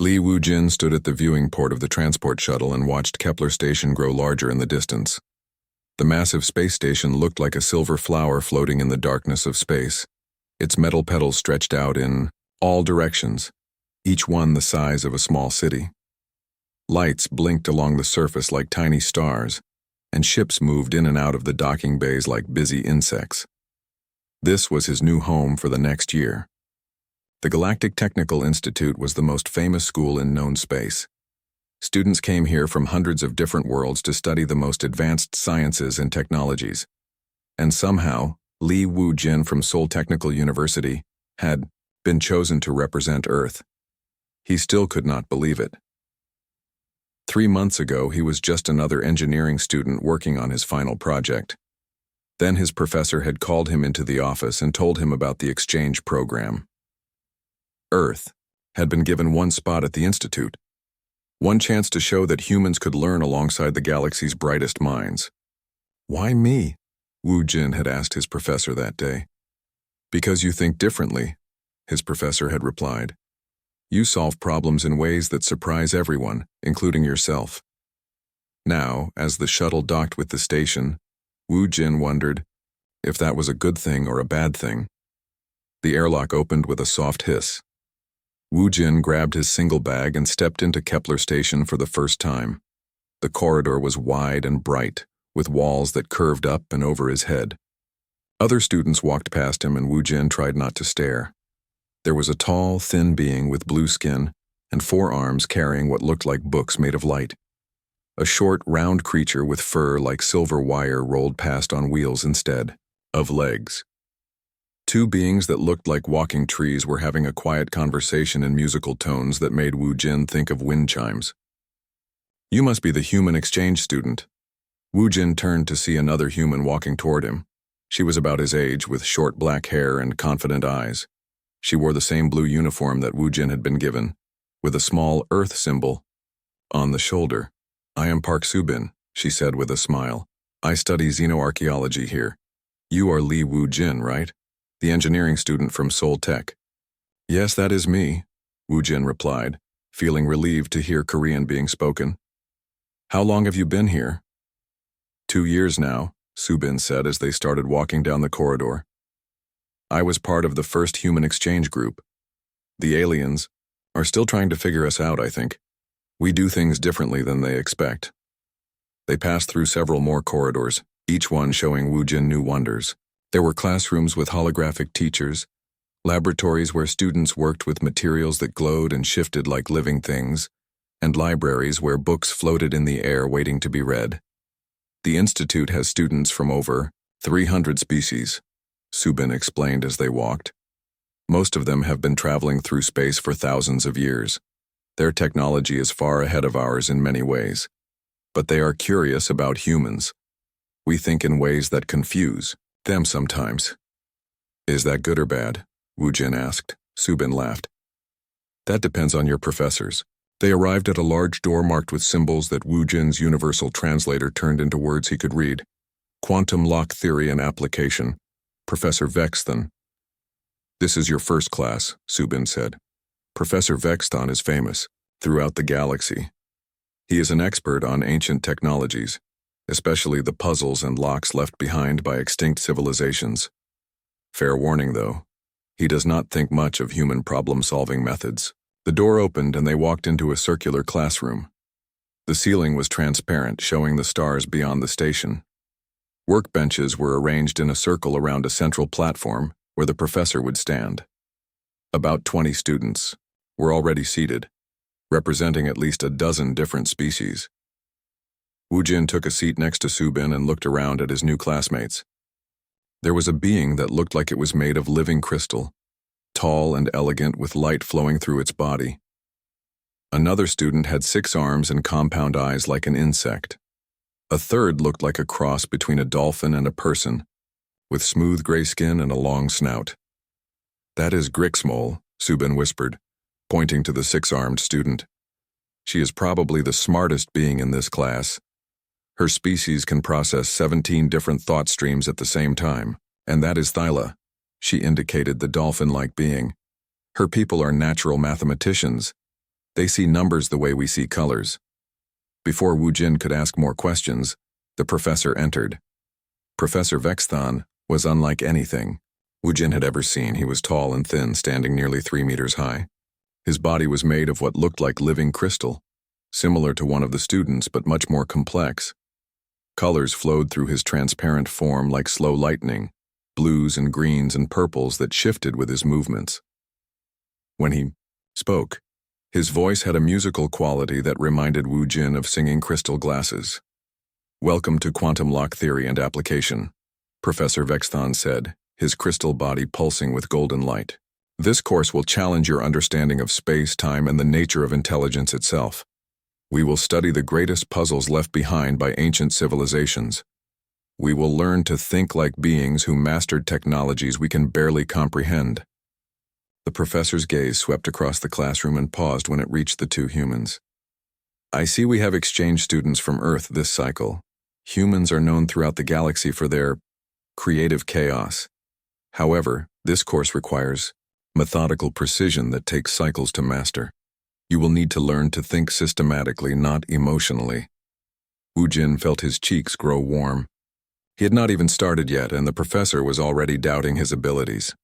Li Wujin stood at the viewing port of the transport shuttle and watched Kepler Station grow larger in the distance. The massive space station looked like a silver flower floating in the darkness of space. Its metal petals stretched out in all directions, each one the size of a small city. Lights blinked along the surface like tiny stars, and ships moved in and out of the docking bays like busy insects. This was his new home for the next year. The Galactic Technical Institute was the most famous school in known space. Students came here from hundreds of different worlds to study the most advanced sciences and technologies. And somehow, Li Wujin from Seoul Technical University had been chosen to represent Earth. He still could not believe it. 3 months ago, he was just another engineering student working on his final project. Then his professor had called him into the office and told him about the exchange program. Earth had been given one spot at the institute, one chance to show that humans could learn alongside the galaxy's brightest minds. "Why me?" Wu Jin had asked his professor that day. "Because you think differently," his professor had replied. "You solve problems in ways that surprise everyone, including yourself." Now, as the shuttle docked with the station, Wu Jin wondered if that was a good thing or a bad thing. The airlock opened with a soft hiss. Wu Jin grabbed his single bag and stepped into Kepler Station for the first time. The corridor was wide and bright, with walls that curved up and over his head. Other students walked past him and Wu Jin tried not to stare. There was a tall, thin being with blue skin and 4 arms carrying what looked like books made of light. A short, round creature with fur like silver wire rolled past on wheels instead of legs. 2 beings that looked like walking trees were having a quiet conversation in musical tones that made Wu Jin think of wind chimes. "You must be the human exchange student." Wu Jin turned to see another human walking toward him. She was about his age, with short black hair and confident eyes. She wore the same blue uniform that Wu Jin had been given, with a small Earth symbol on the shoulder. "I am Park Subin," she said with a smile. "I study xenoarchaeology here. You are Li Wu Jin, right? The engineering student from Seoul Tech." "Yes, that is me," Wu Jin replied, feeling relieved to hear Korean being spoken. "How long have you been here?" 2 years now," Subin said as they started walking down the corridor. "I was part of the first human exchange group. The aliens are still trying to figure us out, I think. We do things differently than they expect." They passed through several more corridors, each one showing Wu Jin new wonders. There were classrooms with holographic teachers, laboratories where students worked with materials that glowed and shifted like living things, and libraries where books floated in the air waiting to be read. "The institute has students from over 300 species," Subin explained as they walked. "Most of them have been traveling through space for thousands of years. Their technology is far ahead of ours in many ways, but they are curious about humans. We think in ways that confuse them sometimes." "Is that good or bad?" Wu Jin asked. Subin laughed. "That depends on your professors." They arrived at a large door marked with symbols that Wu Jin's universal translator turned into words he could read. "Quantum lock theory and application. Professor Vexton." "This is your first class," Subin said. "Professor Vexton is famous throughout the galaxy. He is an expert on ancient technologies, especially the puzzles and locks left behind by extinct civilizations. Fair warning, though, he does not think much of human problem-solving methods." The door opened and they walked into a circular classroom. The ceiling was transparent, showing the stars beyond the station. Workbenches were arranged in a circle around a central platform where the professor would stand. About 20 students were already seated, representing at least a dozen different species. Wu Jin took a seat next to Subin and looked around at his new classmates. There was a being that looked like it was made of living crystal, tall and elegant with light flowing through its body. Another student had 6 arms and compound eyes like an insect. A third looked like a cross between a dolphin and a person, with smooth gray skin and a long snout. "That is Grixmole," Subin whispered, pointing to the 6-armed student. "She is probably the smartest being in this class. Her species can process 17 different thought streams at the same time, and that is Thyla." She indicated the dolphin-like being. "Her people are natural mathematicians. They see numbers the way we see colors. Before Wu Jin could ask more questions, the professor entered. Professor Vexthon was unlike anything Wu Jin had ever seen. He was tall and thin, standing nearly 3 meters high. His body was made of what looked like living crystal, similar to one of the students but much more complex. Colors flowed through his transparent form like slow lightning, blues and greens and purples that shifted with his movements. When he spoke, his voice had a musical quality that reminded Wu Jin of singing crystal glasses. "Welcome to quantum lock theory and application," Professor Vexthon said, his crystal body pulsing with golden light. "This course will challenge your understanding of space, time, and the nature of intelligence itself. We will study the greatest puzzles left behind by ancient civilizations. We will learn to think like beings who mastered technologies we can barely comprehend." The professor's gaze swept across the classroom and paused when it reached the two humans. "I see we have exchange students from Earth this cycle. Humans are known throughout the galaxy for their creative chaos. However, this course requires methodical precision that takes cycles to master. You will need to learn to think systematically, not emotionally." Wu Jin felt his cheeks grow warm. He had not even started yet, and the professor was already doubting his abilities.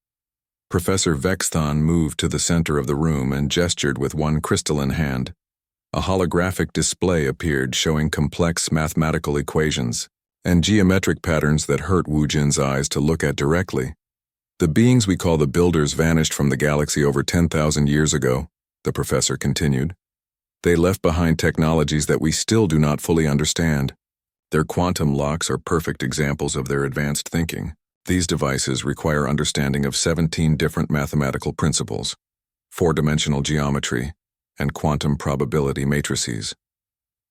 Professor Vexthon moved to the center of the room and gestured with one crystalline hand. A holographic display appeared showing complex mathematical equations and geometric patterns that hurt Wu Jin's eyes to look at directly. "The beings we call the Builders vanished from the galaxy over 10,000 years ago," the professor continued. "They left behind technologies that we still do not fully understand. Their quantum locks are perfect examples of their advanced thinking. These devices require understanding of 17 different mathematical principles, 4-dimensional geometry, and quantum probability matrices."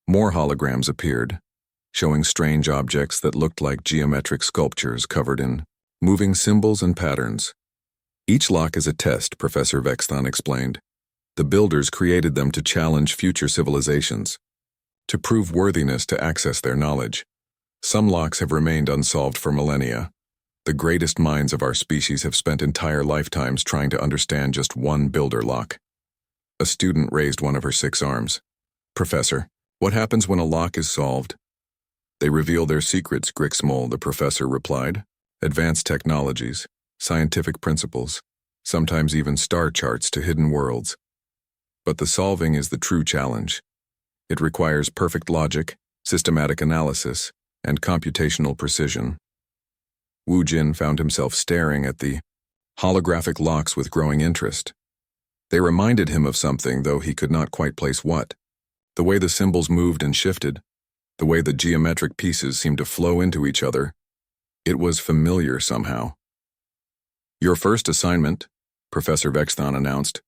More holograms appeared, showing strange objects that looked like geometric sculptures covered in moving symbols and patterns. "Each lock is a test," Professor Vexthon explained. "The Builders created them to challenge future civilizations, to prove worthiness to access their knowledge. Some locks have remained unsolved for millennia. The greatest minds of our species have spent entire lifetimes trying to understand just one Builder lock." A student raised one of her 6 arms. "Professor, what happens when a lock is solved?" "They reveal their secrets, Grixmol," the professor replied. "Advanced technologies, scientific principles, sometimes even star charts to hidden worlds. But the solving is the true challenge. It requires perfect logic, systematic analysis, and computational precision." Wu Jin found himself staring at the holographic locks with growing interest. They reminded him of something, though he could not quite place what. The way the symbols moved and shifted, the way the geometric pieces seemed to flow into each other, it was familiar somehow. "Your first assignment," Professor Vexthon announced,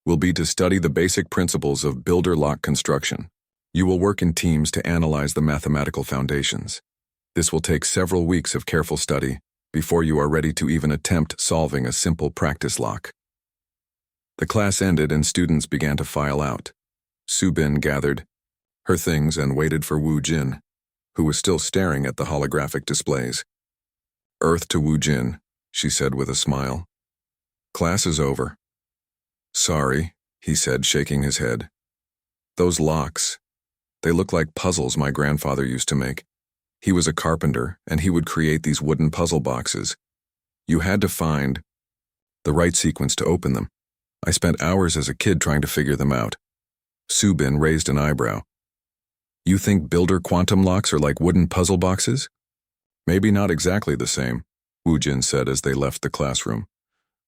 "will be to study the basic principles of Builder lock construction. You will work in teams to analyze the mathematical foundations. This will take several weeks of careful study before you are ready to even attempt solving a simple practice lock." The class ended and students began to file out. Subin gathered her things and waited for Wu Jin, who was still staring at the holographic displays. "Earth to Wu Jin," she said with a smile. "Class is over." "Sorry," he said, shaking his head. "Those locks, they look like puzzles my grandfather used to make. He was a carpenter, and he would create these wooden puzzle boxes. You had to find the right sequence to open them. I spent hours as a kid trying to figure them out." Subin raised an eyebrow. "You think Builder quantum locks are like wooden puzzle boxes?" "Maybe not exactly the same," Wu Jin said as they left the classroom.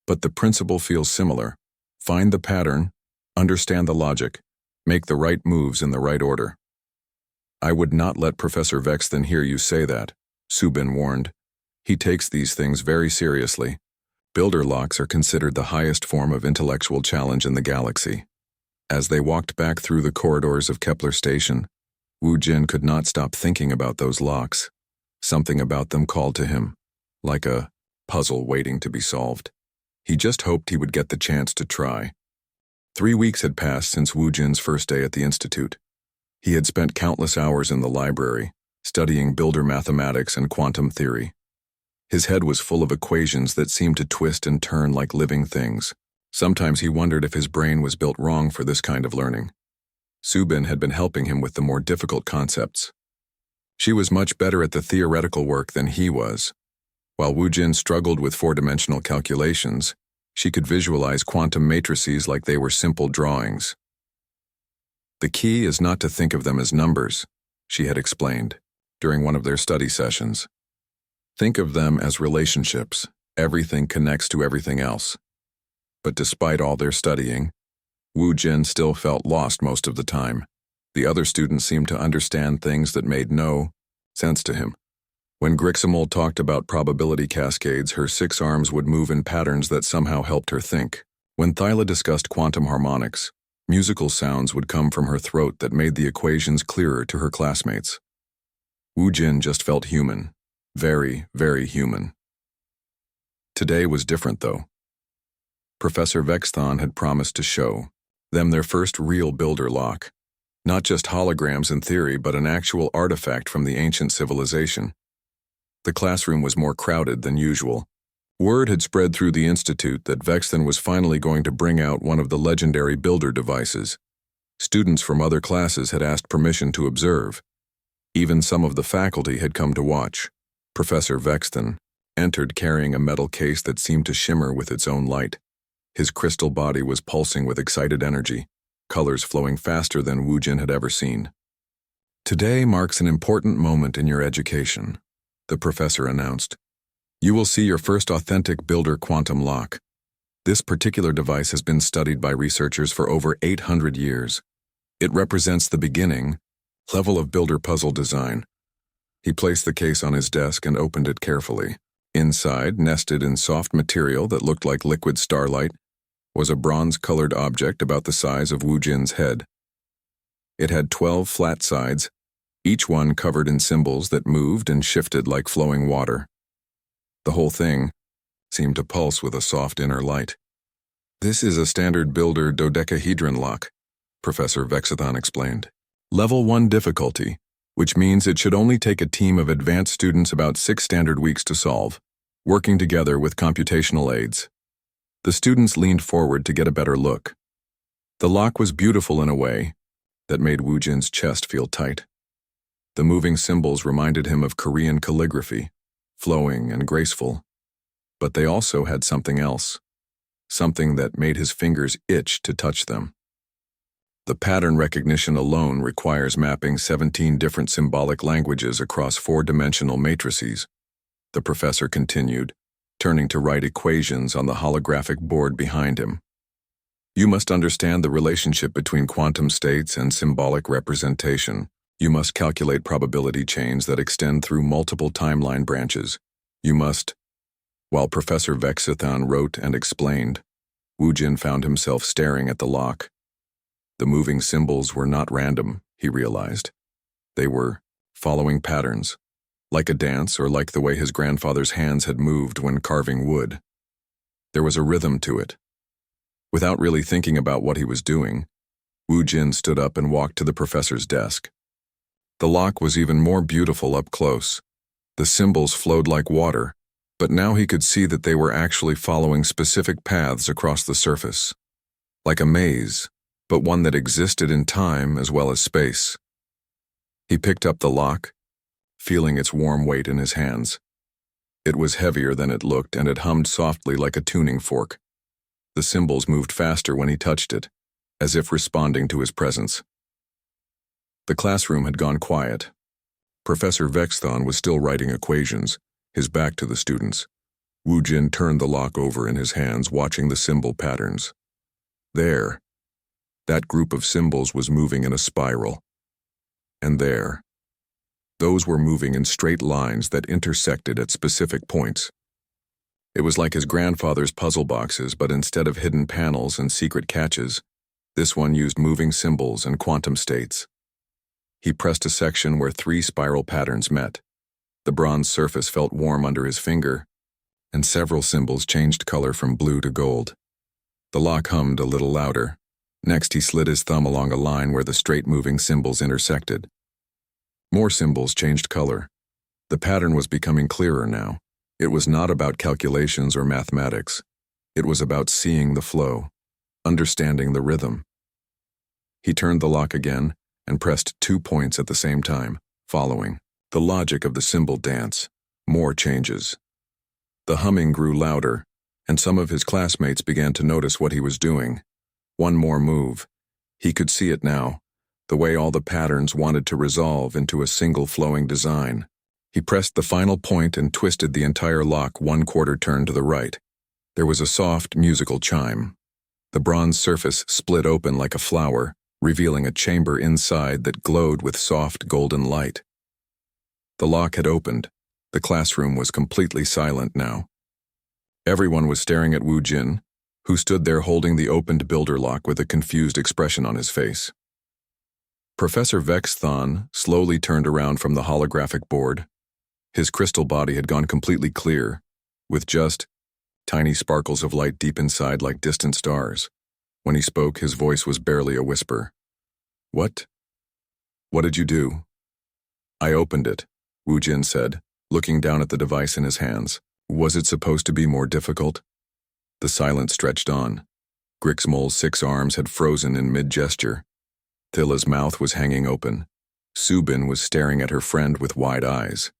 "But the principle feels similar. Find the pattern, understand the logic, make the right moves in the right order." "I would not let Professor Vexthon hear you say that," Subin warned. "He takes these things very seriously. Builder locks are considered the highest form of intellectual challenge in the galaxy." As they walked back through the corridors of Kepler Station, Wu Jin could not stop thinking about those locks. Something about them called to him, like a puzzle waiting to be solved. He just hoped he would get the chance to try. 3 weeks had passed since Wu Jin's first day at the Institute. He had spent countless hours in the library, studying Builder mathematics and quantum theory. His head was full of equations that seemed to twist and turn like living things. Sometimes he wondered if his brain was built wrong for this kind of learning. Subin had been helping him with the more difficult concepts. She was much better at the theoretical work than he was. While Wu Jin struggled with four-dimensional calculations, she could visualize quantum matrices like they were simple drawings. The key is not to think of them as numbers, she had explained during one of their study sessions. Think of them as relationships. Everything connects to everything else. But despite all their studying, Wu Jin still felt lost most of the time. The other students seemed to understand things that made no sense to him. When Griximol talked about probability cascades, her 6 arms would move in patterns that somehow helped her think. When Thyla discussed quantum harmonics, musical sounds would come from her throat that made the equations clearer to her classmates. Wu Jin just felt human. Very, very human. Today was different, though. Professor Vexthon had promised to show them their first real builder lock. Not just holograms in theory, but an actual artifact from the ancient civilization. The classroom was more crowded than usual. Word had spread through the institute that Vexthon was finally going to bring out one of the legendary builder devices. Students from other classes had asked permission to observe. Even some of the faculty had come to watch. Professor Vexthon entered carrying a metal case that seemed to shimmer with its own light. His crystal body was pulsing with excited energy, colors flowing faster than Wu Jin had ever seen. Today marks an important moment in your education, the professor announced. You will see your first authentic builder quantum lock. This particular device has been studied by researchers for over 800 years. It represents the beginning level of builder puzzle design. He placed the case on his desk and opened it carefully. Inside, nested in soft material that looked like liquid starlight, was a bronze-colored object about the size of Wu Jin's head. It had 12 flat sides, each one covered in symbols that moved and shifted like flowing water. The whole thing seemed to pulse with a soft inner light. This is a standard builder dodecahedron lock, Professor Vexthon explained. Level 1 difficulty, which means it should only take a team of advanced students about 6 standard weeks to solve, working together with computational aids. The students leaned forward to get a better look. The lock was beautiful in a way that made Wu Jin's chest feel tight. The moving symbols reminded him of Korean calligraphy, flowing and graceful. But they also had something else, something that made his fingers itch to touch them. The pattern recognition alone requires mapping 17 different symbolic languages across 4-dimensional matrices, the professor continued, turning to write equations on the holographic board behind him. You must understand the relationship between quantum states and symbolic representation. You must calculate probability chains that extend through multiple timeline branches. You must. While Professor Vexthon wrote and explained, Wu Jin found himself staring at the lock. The moving symbols were not random, he realized. They were following patterns, like a dance or like the way his grandfather's hands had moved when carving wood. There was a rhythm to it. Without really thinking about what he was doing, Wu Jin stood up and walked to the professor's desk. The lock was even more beautiful up close. The symbols flowed like water, but now he could see that they were actually following specific paths across the surface. Like a maze, but one that existed in time as well as space. He picked up the lock, feeling its warm weight in his hands. It was heavier than it looked, and it hummed softly like a tuning fork. The symbols moved faster when he touched it, as if responding to his presence. The classroom had gone quiet. Professor Vexthon was still writing equations, his back to the students. Wu Jin turned the lock over in his hands, watching the symbol patterns. There, that group of symbols was moving in a spiral. And there, those were moving in straight lines that intersected at specific points. It was like his grandfather's puzzle boxes, but instead of hidden panels and secret catches, this one used moving symbols and quantum states. He pressed a section where 3 spiral patterns met. The bronze surface felt warm under his finger, and several symbols changed color from blue to gold. The lock hummed a little louder. Next, he slid his thumb along a line where the straight-moving symbols intersected. More symbols changed color. The pattern was becoming clearer now. It was not about calculations or mathematics. It was about seeing the flow, understanding the rhythm. He turned the lock again and pressed 2 points at the same time, following the logic of the symbol dance. More changes. The humming grew louder, and some of his classmates began to notice what he was doing. One more move. He could see it now, the way all the patterns wanted to resolve into a single flowing design. He pressed the final point and twisted the entire lock 1/4 turn to the right. There was a soft, musical chime. The bronze surface split open like a flower, revealing a chamber inside that glowed with soft golden light. The lock had opened. The classroom was completely silent now. Everyone was staring at Wu Jin, who stood there holding the opened builder lock with a confused expression on his face. Professor Vexthon slowly turned around from the holographic board. His crystal body had gone completely clear, with just tiny sparkles of light deep inside like distant stars. When he spoke, his voice was barely a whisper. "What? What did you do?" "I opened it," Wu Jin said, looking down at the device in his hands. "Was it supposed to be more difficult?" The silence stretched on. Grixmol's 6 arms had frozen in mid-gesture. Thilla's mouth was hanging open. Subin was staring at her friend with wide eyes.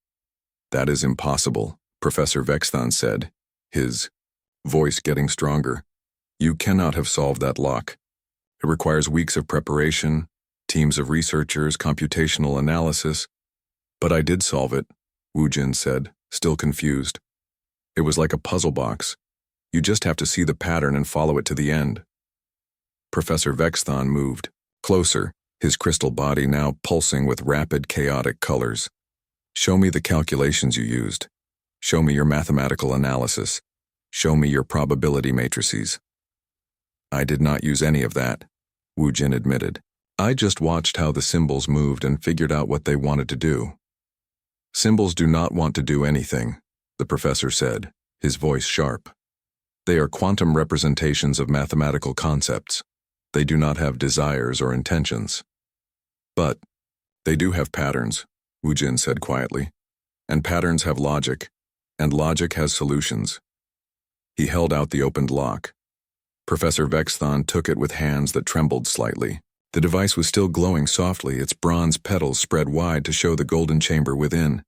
"That is impossible," Professor Vexthon said, his voice getting stronger. "You cannot have solved that lock. It requires weeks of preparation, teams of researchers, computational analysis." "But I did solve it," Wu Jin said, still confused. "It was like a puzzle box. You just have to see the pattern and follow it to the end." Professor Vexthon moved closer, his crystal body now pulsing with rapid, chaotic colors. "Show me the calculations you used. Show me your mathematical analysis. Show me your probability matrices." "I did not use any of that," Wu Jin admitted. "I just watched how the symbols moved and figured out what they wanted to do." "Symbols do not want to do anything," the professor said, his voice sharp. "They are quantum representations of mathematical concepts. They do not have desires or intentions." "But they do have patterns," Wu Jin said quietly. "And patterns have logic, and logic has solutions." He held out the opened lock. Professor Vexthon took it with hands that trembled slightly. The device was still glowing softly, its bronze petals spread wide to show the golden chamber within.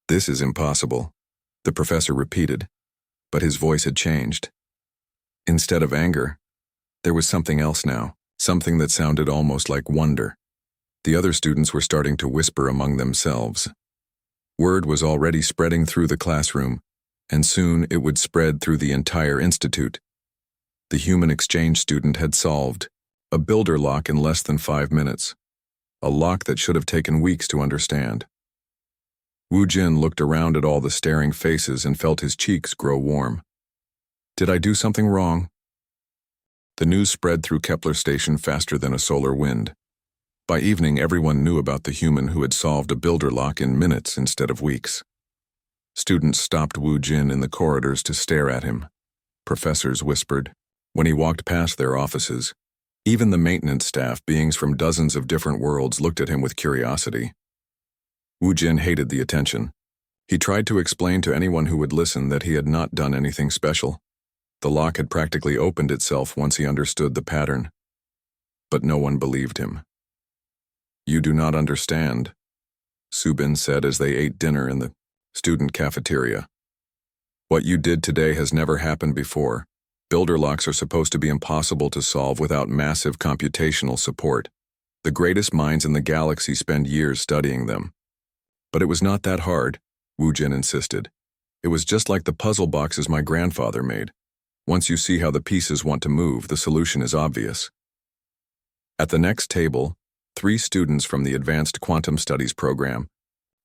"This is impossible," the professor repeated, but his voice had changed. Instead of anger, there was something else now, something that sounded almost like wonder. The other students were starting to whisper among themselves. Word was already spreading through the classroom, and soon it would spread through the entire institute. The human exchange student had solved a builder lock in less than 5 minutes, a lock that should have taken weeks to understand. Wu Jin looked around at all the staring faces and felt his cheeks grow warm. "Did I do something wrong?" The news spread through Kepler Station faster than a solar wind. By evening, everyone knew about the human who had solved a builder lock in minutes instead of weeks. Students stopped Wu Jin in the corridors to stare at him. Professors whispered. When he walked past their offices, even the maintenance staff, beings from dozens of different worlds, looked at him with curiosity. Wu Jin hated the attention. He tried to explain to anyone who would listen that he had not done anything special. The lock had practically opened itself once he understood the pattern. But no one believed him. "You do not understand," Subin said as they ate dinner in the student cafeteria. "What you did today has never happened before. Builder locks are supposed to be impossible to solve without massive computational support. The greatest minds in the galaxy spend years studying them. But it was not that hard," Wu Jin insisted. "It was just like the puzzle boxes my grandfather made. Once you see how the pieces want to move, the solution is obvious." At the next table, 3 students from the Advanced Quantum Studies program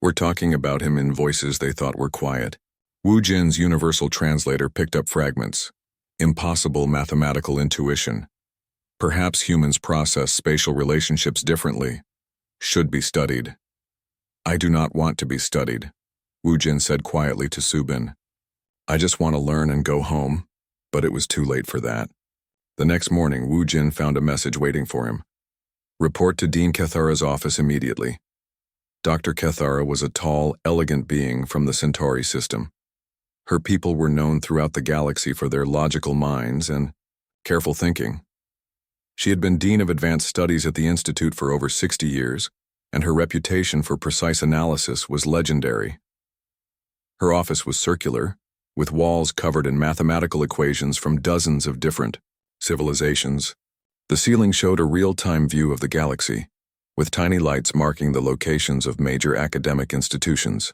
were talking about him in voices they thought were quiet. Wu Jin's universal translator picked up fragments. Impossible mathematical intuition. Perhaps humans process spatial relationships differently. Should be studied. "I do not want to be studied," Wu Jin said quietly to Subin. "I just want to learn and go home," but it was too late for that. The next morning, Wu Jin found a message waiting for him. "Report to Dean Kethara's office immediately." Dr. Kethara was a tall, elegant being from the Centauri system. Her people were known throughout the galaxy for their logical minds and careful thinking. She had been Dean of Advanced Studies at the Institute for over 60 years, and her reputation for precise analysis was legendary. Her office was circular, with walls covered in mathematical equations from dozens of different civilizations. The ceiling showed a real-time view of the galaxy, with tiny lights marking the locations of major academic institutions.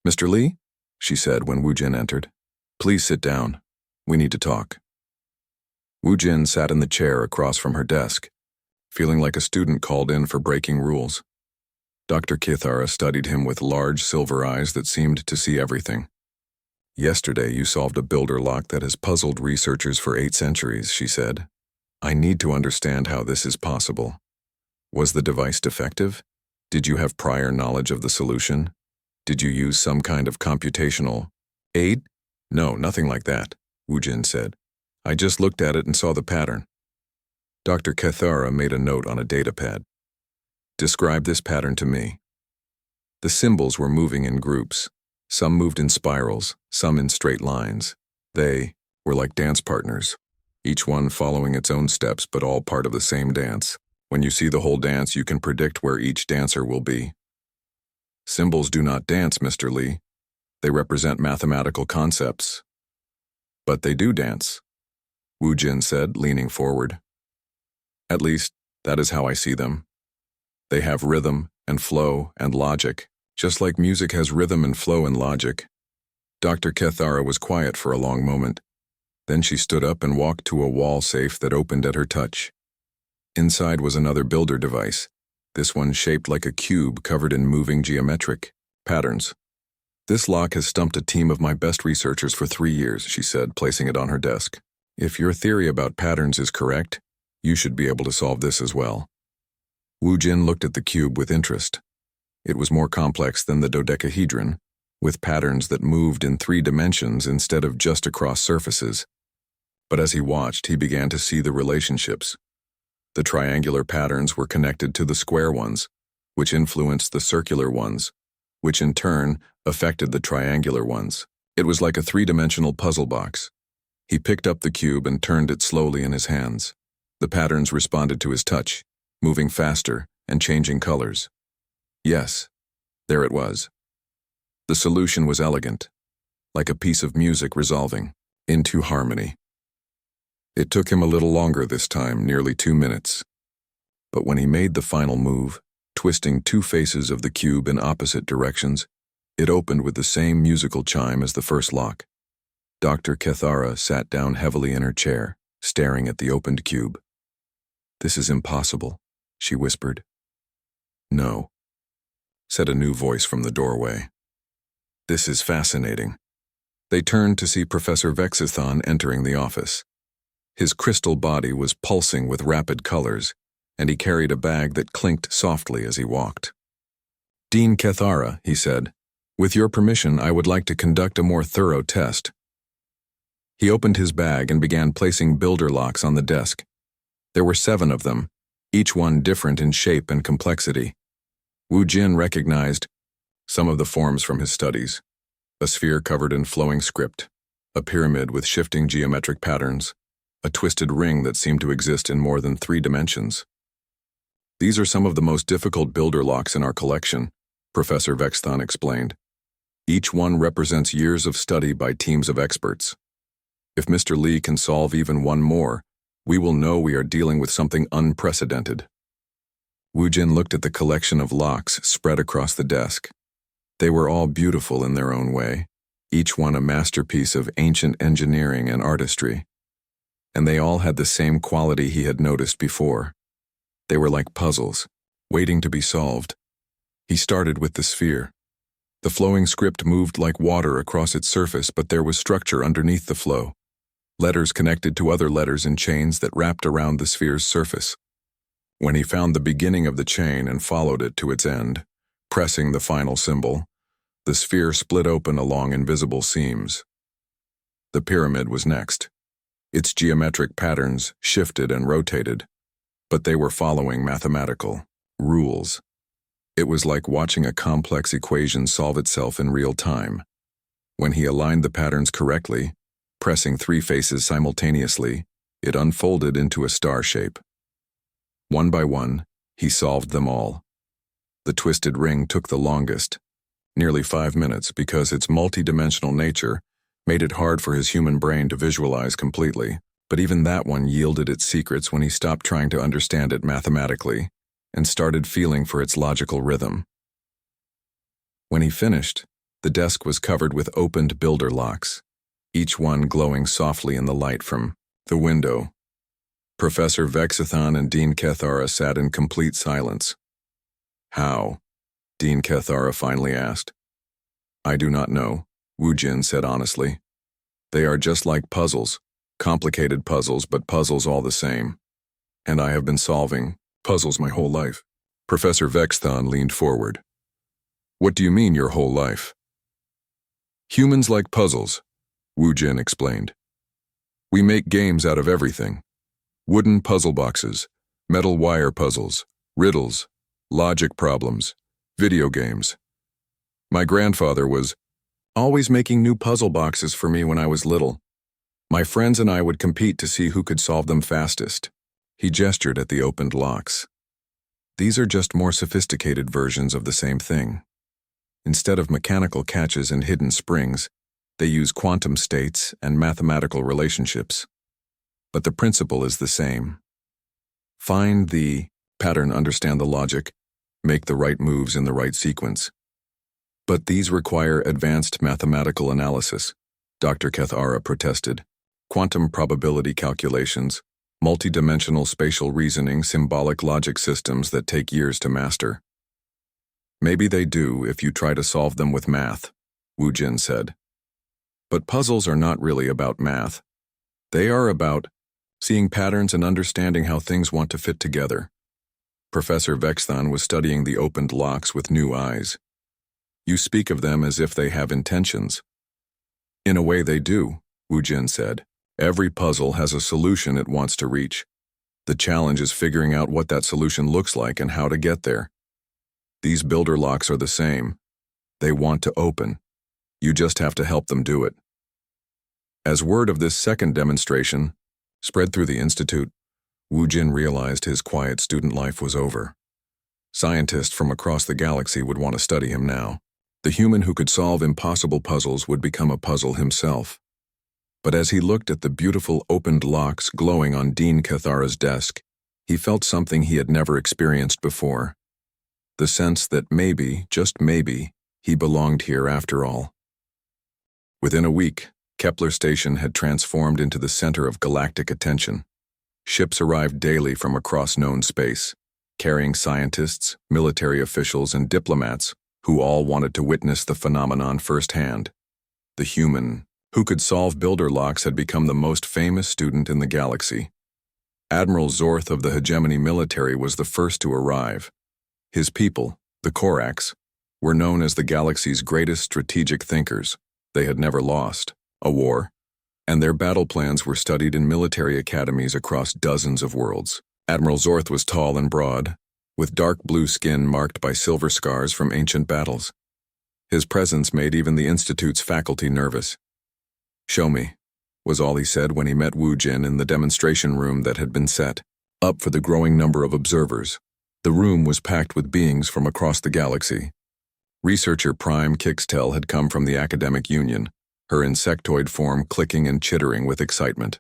"Mr. Lee?" she said when Wu Jin entered. "Please sit down. We need to talk." Wu Jin sat in the chair across from her desk, feeling like a student called in for breaking rules. Dr. Kithara studied him with large silver eyes that seemed to see everything. "Yesterday you solved a builder lock that has puzzled researchers for 8 centuries, she said. "I need to understand how this is possible. Was the device defective? Did you have prior knowledge of the solution? Did you use some kind of computational aid?" "No, nothing like that," Wu Jin said. "I just looked at it and saw the pattern." Dr. Kethara made a note on a datapad. "Describe this pattern to me." The symbols were moving in groups. Some moved in spirals, some in straight lines. They were like dance partners, each one following its own steps but all part of the same dance. When you see the whole dance, you can predict where each dancer will be. "Symbols do not dance, Mr. Lee. They represent mathematical concepts." "But they do dance," Wu Jin said, leaning forward. "At least, that is how I see them. They have rhythm and flow and logic, just like music has rhythm and flow and logic." Dr. Kethara was quiet for a long moment. Then she stood up and walked to a wall safe that opened at her touch. Inside was another builder device, this one shaped like a cube covered in moving geometric patterns. "This lock has stumped a team of my best researchers for 3 years, she said, placing it on her desk. "If your theory about patterns is correct, you should be able to solve this as well." Wu Jin looked at the cube with interest. It was more complex than the dodecahedron, with patterns that moved in 3 dimensions instead of just across surfaces. But as he watched, he began to see the relationships. The triangular patterns were connected to the square ones, which influenced the circular ones, which in turn affected the triangular ones. It was like a 3-dimensional puzzle box. He picked up the cube and turned it slowly in his hands. The patterns responded to his touch, moving faster and changing colors. Yes, there it was. The solution was elegant, like a piece of music resolving into harmony. It took him a little longer this time, nearly 2 minutes. But when he made the final move, twisting 2 faces of the cube in opposite directions, it opened with the same musical chime as the first lock. Dr. Kethara sat down heavily in her chair, staring at the opened cube. "This is impossible," she whispered. "No," said a new voice from the doorway. "This is fascinating." They turned to see Professor Vexithon entering the office. His crystal body was pulsing with rapid colors, and he carried a bag that clinked softly as he walked. "Dean Kethara," he said, "with your permission, I would like to conduct a more thorough test." He opened his bag and began placing builder locks on the desk. There were 7 of them, each one different in shape and complexity. Wu Jin recognized some of the forms from his studies: a sphere covered in flowing script, a pyramid with shifting geometric patterns, a twisted ring that seemed to exist in more than 3 dimensions. "These are some of the most difficult builder locks in our collection," Professor Vexthon explained. "Each one represents years of study by teams of experts. If Mr. Lee can solve even one more, we will know we are dealing with something unprecedented." Wu Jin looked at the collection of locks spread across the desk. They were all beautiful in their own way, each one a masterpiece of ancient engineering and artistry. And they all had the same quality he had noticed before. They were like puzzles, waiting to be solved. He started with the sphere. The flowing script moved like water across its surface, but there was structure underneath the flow. Letters connected to other letters in chains that wrapped around the sphere's surface. When he found the beginning of the chain and followed it to its end, pressing the final symbol, the sphere split open along invisible seams. The pyramid was next. Its geometric patterns shifted and rotated, but they were following mathematical rules. It was like watching a complex equation solve itself in real time. When he aligned the patterns correctly, pressing 3 faces simultaneously, it unfolded into a star shape. One by one, he solved them all. The twisted ring took the longest, nearly 5 minutes, because its multi-dimensional nature made it hard for his human brain to visualize completely. But even that one yielded its secrets when he stopped trying to understand it mathematically and started feeling for its logical rhythm. When he finished, the desk was covered with opened builder locks, each one glowing softly in the light from the window. Professor Vexathon and Dean Kethara sat in complete silence. "How?" Dean Kethara finally asked. "I do not know," Wu Jin said honestly. "They are just like puzzles. Complicated puzzles, but puzzles all the same. And I have been solving puzzles my whole life." Professor Vexthon leaned forward. "What do you mean your whole life?" "Humans like puzzles," Wu Jin explained. "We make games out of everything. Wooden puzzle boxes, metal wire puzzles, riddles, logic problems, video games. My grandfather was always making new puzzle boxes for me when I was little. My friends and I would compete to see who could solve them fastest." He gestured at the opened locks. "These are just more sophisticated versions of the same thing. Instead of mechanical catches and hidden springs, they use quantum states and mathematical relationships. But the principle is the same. Find the pattern, understand the logic, make the right moves in the right sequence. But these require advanced mathematical analysis," Dr. Kethara protested. "Quantum probability calculations, multidimensional spatial reasoning, symbolic logic systems that take years to master." "Maybe they do if you try to solve them with math," Wu Jin said. "But puzzles are not really about math. They are about seeing patterns and understanding how things want to fit together." Professor Vexthon was studying the opened locks with new eyes. "You speak of them as if they have intentions." "In a way they do," Wu Jin said. "Every puzzle has a solution it wants to reach. The challenge is figuring out what that solution looks like and how to get there. These builder locks are the same. They want to open. You just have to help them do it." As word of this second demonstration spread through the institute, Wu Jin realized his quiet student life was over. Scientists from across the galaxy would want to study him now. The human who could solve impossible puzzles would become a puzzle himself. But as he looked at the beautiful opened locks glowing on Dean Kethara's desk, he felt something he had never experienced before. The sense that maybe, just maybe, he belonged here after all. Within a week, Kepler Station had transformed into the center of galactic attention. Ships arrived daily from across known space, carrying scientists, military officials, and diplomats who all wanted to witness the phenomenon firsthand. The human who could solve builder locks had become the most famous student in the galaxy. Admiral Zorth of the Hegemony military was the first to arrive. His people, the Orcs, were known as the galaxy's greatest strategic thinkers. They had never lost a war, and their battle plans were studied in military academies across dozens of worlds. Admiral Zorth was tall and broad, with dark blue skin marked by silver scars from ancient battles. His presence made even the Institute's faculty nervous. "Show me," was all he said when he met Wu Jin in the demonstration room that had been set up for the growing number of observers. The room was packed with beings from across the galaxy. Researcher Prime Kixtel had come from the Academic Union, her insectoid form clicking and chittering with excitement.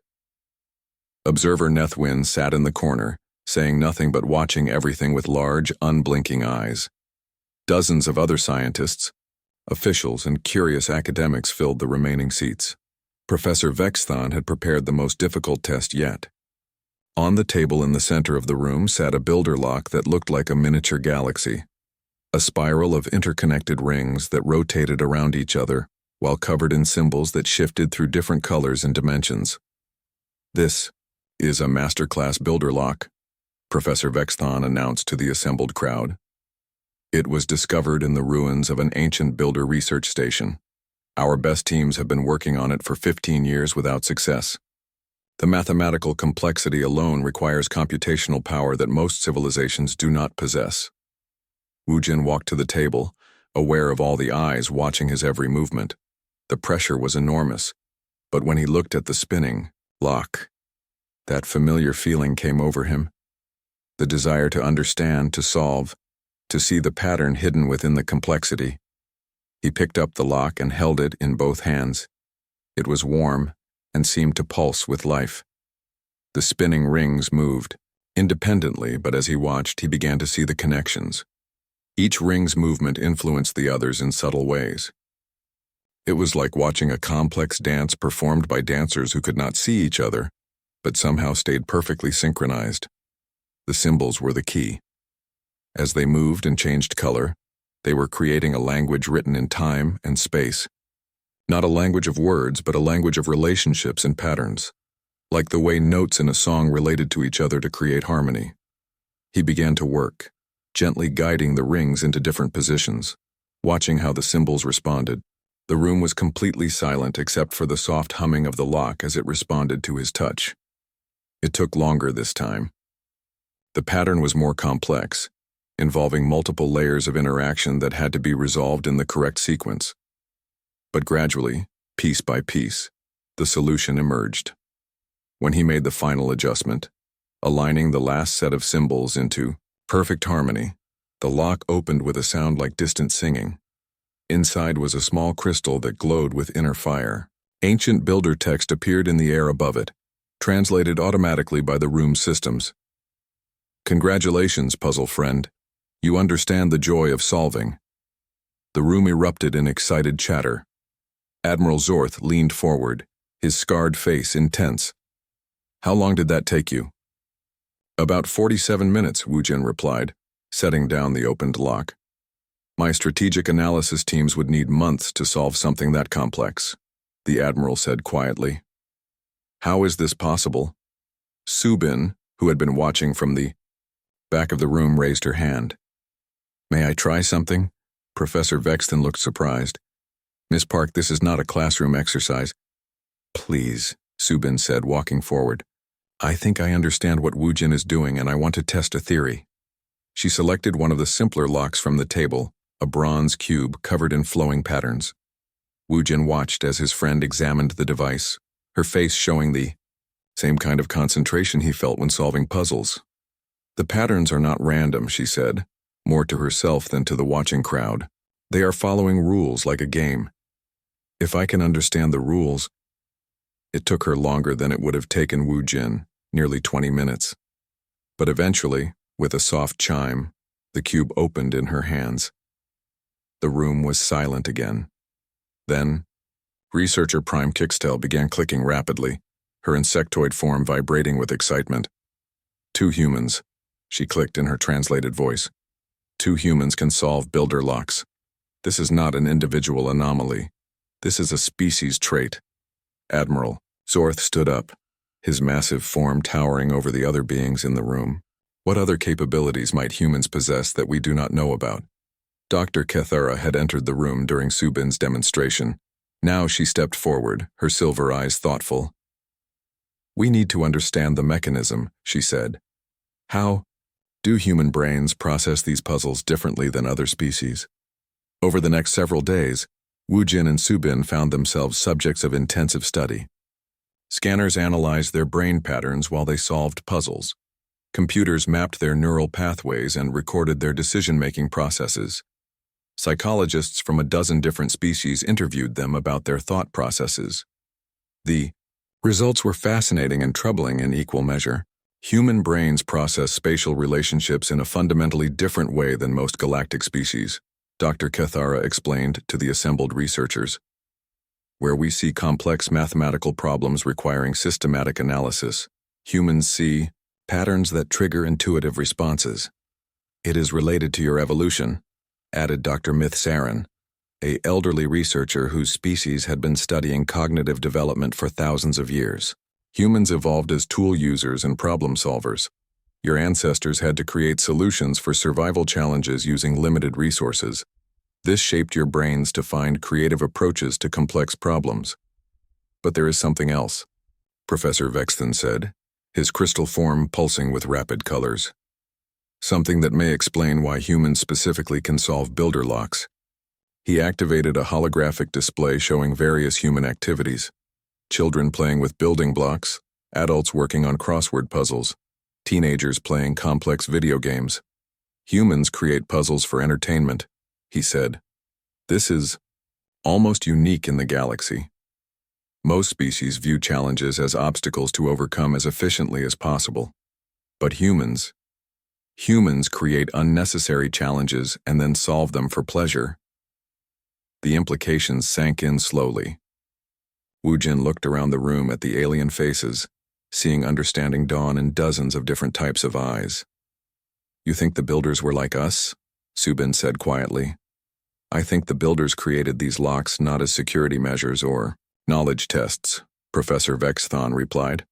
Observer Nethwin sat in the corner, saying nothing but watching everything with large, unblinking eyes. Dozens of other scientists, officials, and curious academics filled the remaining seats. Professor Vexthon had prepared the most difficult test yet. On the table in the center of the room sat a builder lock that looked like a miniature galaxy, a spiral of interconnected rings that rotated around each other while covered in symbols that shifted through different colors and dimensions. "This is a masterclass builder lock," Professor Vexthon announced to the assembled crowd. "It was discovered in the ruins of an ancient builder research station. Our best teams have been working on it for 15 years without success. The mathematical complexity alone requires computational power that most civilizations do not possess." Wu Jin walked to the table, aware of all the eyes watching his every movement. The pressure was enormous, but when he looked at the spinning lock, that familiar feeling came over him. The desire to understand, to solve, to see the pattern hidden within the complexity. He picked up the lock and held it in both hands. It was warm and seemed to pulse with life. The spinning rings moved, independently, but as he watched, he began to see the connections. Each ring's movement influenced the others in subtle ways. It was like watching a complex dance performed by dancers who could not see each other, but somehow stayed perfectly synchronized. The symbols were the key. As they moved and changed color, they were creating a language written in time and space. Not a language of words, but a language of relationships and patterns, like the way notes in a song related to each other to create harmony. He began to work, gently guiding the rings into different positions, watching how the symbols responded. The room was completely silent except for the soft humming of the lock as it responded to his touch. It took longer this time. The pattern was more complex, involving multiple layers of interaction that had to be resolved in the correct sequence. But gradually, piece by piece, the solution emerged. When he made the final adjustment, aligning the last set of symbols into perfect harmony, the lock opened with a sound like distant singing. Inside was a small crystal that glowed with inner fire. Ancient builder text appeared in the air above it, translated automatically by the room's systems. "Congratulations, puzzle friend. You understand the joy of solving." The room erupted in excited chatter. Admiral Zorth leaned forward, his scarred face intense. "How long did that take you?" "About 47 minutes, Wujin replied, setting down the opened lock. "My strategic analysis teams would need months to solve something that complex," the Admiral said quietly. "How is this possible?" Subin, who had been watching from the back of the room, raised her hand. "May I try something?" Professor Vexton looked surprised. "Miss Park, this is not a classroom exercise." "Please," Subin said, walking forward. "I think I understand what Wujin is doing and I want to test a theory." She selected one of the simpler locks from the table, a bronze cube covered in flowing patterns. Wujin watched as his friend examined the device, her face showing the same kind of concentration he felt when solving puzzles. "The patterns are not random," she said, more to herself than to the watching crowd. "They are following rules like a game. If I can understand the rules—" It took her longer than it would have taken Wujin, nearly 20 minutes. But eventually, with a soft chime, the cube opened in her hands. The room was silent again. Then, researcher Prime Kixtel began clicking rapidly, her insectoid form vibrating with excitement. "2 humans," she clicked in her translated voice. "2 humans can solve builder locks. This is not an individual anomaly. This is a species trait." Admiral Zorth stood up, his massive form towering over the other beings in the room. "What other capabilities might humans possess that we do not know about?" Dr. Kethara had entered the room during Subin's demonstration. Now she stepped forward, her silver eyes thoughtful. "We need to understand the mechanism," she said. "How do human brains process these puzzles differently than other species?" Over the next several days, Wujin and Subin found themselves subjects of intensive study. Scanners analyzed their brain patterns while they solved puzzles. Computers mapped their neural pathways and recorded their decision-making processes. Psychologists from a dozen different species interviewed them about their thought processes. The results were fascinating and troubling in equal measure. Human brains process spatial relationships in a fundamentally different way than most galactic species, Dr. Kethara explained to the assembled researchers. "Where we see complex mathematical problems requiring systematic analysis, humans see patterns that trigger intuitive responses. It is related to your evolution," added Dr. Myth-Sarin, an elderly researcher whose species had been studying cognitive development for thousands of years. "Humans evolved as tool users and problem solvers. Your ancestors had to create solutions for survival challenges using limited resources. This shaped your brains to find creative approaches to complex problems. But there is something else," Professor Vexton said, his crystal form pulsing with rapid colors. "Something that may explain why humans specifically can solve builder locks." He activated a holographic display showing various human activities. Children playing with building blocks, adults working on crossword puzzles, teenagers playing complex video games. Humans create puzzles for entertainment, he said. This is almost unique in the galaxy. Most species view challenges as obstacles to overcome as efficiently as possible. But humans create unnecessary challenges and then solve them for pleasure. The implications sank in slowly. Wu Jin looked around the room at the alien faces, seeing understanding dawn in dozens of different types of eyes. You think the builders were like us? Subin said quietly. I think the builders created these locks not as security measures or knowledge tests, Professor Vexthon replied.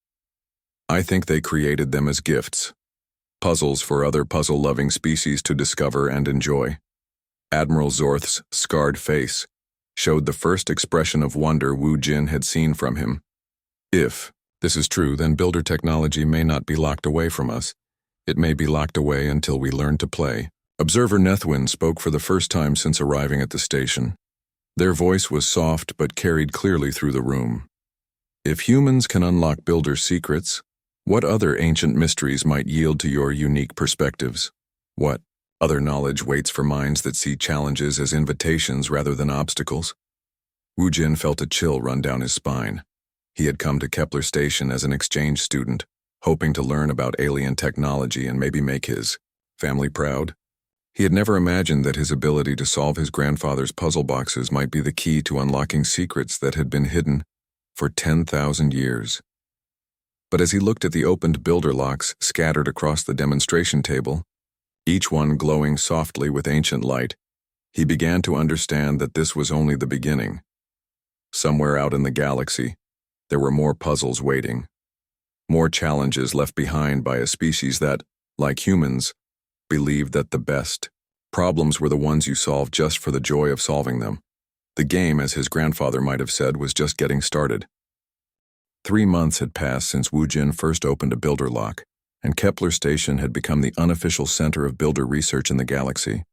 I think they created them as gifts, puzzles for other puzzle-loving species to discover and enjoy. Admiral Zorth's scarred face showed the first expression of wonder Wu Jin had seen from him. If this is true, then builder technology may not be locked away from us. It may be locked away until we learn to play. Observer Nethwin spoke for the first time since arriving at the station. Their voice was soft but carried clearly through the room. If humans can unlock builder secrets, what other ancient mysteries might yield to your unique perspectives? What other knowledge waits for minds that see challenges as invitations rather than obstacles? Wu Jin felt a chill run down his spine. He had come to Kepler Station as an exchange student, hoping to learn about alien technology and maybe make his family proud. He had never imagined that his ability to solve his grandfather's puzzle boxes might be the key to unlocking secrets that had been hidden for 10,000 years. But as he looked at the opened builder locks scattered across the demonstration table, each one glowing softly with ancient light, he began to understand that this was only the beginning. Somewhere out in the galaxy, there were more puzzles waiting. More challenges left behind by a species that, like humans, believed that the best problems were the ones you solved just for the joy of solving them. The game, as his grandfather might have said, was just getting started. 3 months had passed since Wu Jin first opened a builder lock, and Kepler Station had become the unofficial center of builder research in the galaxy.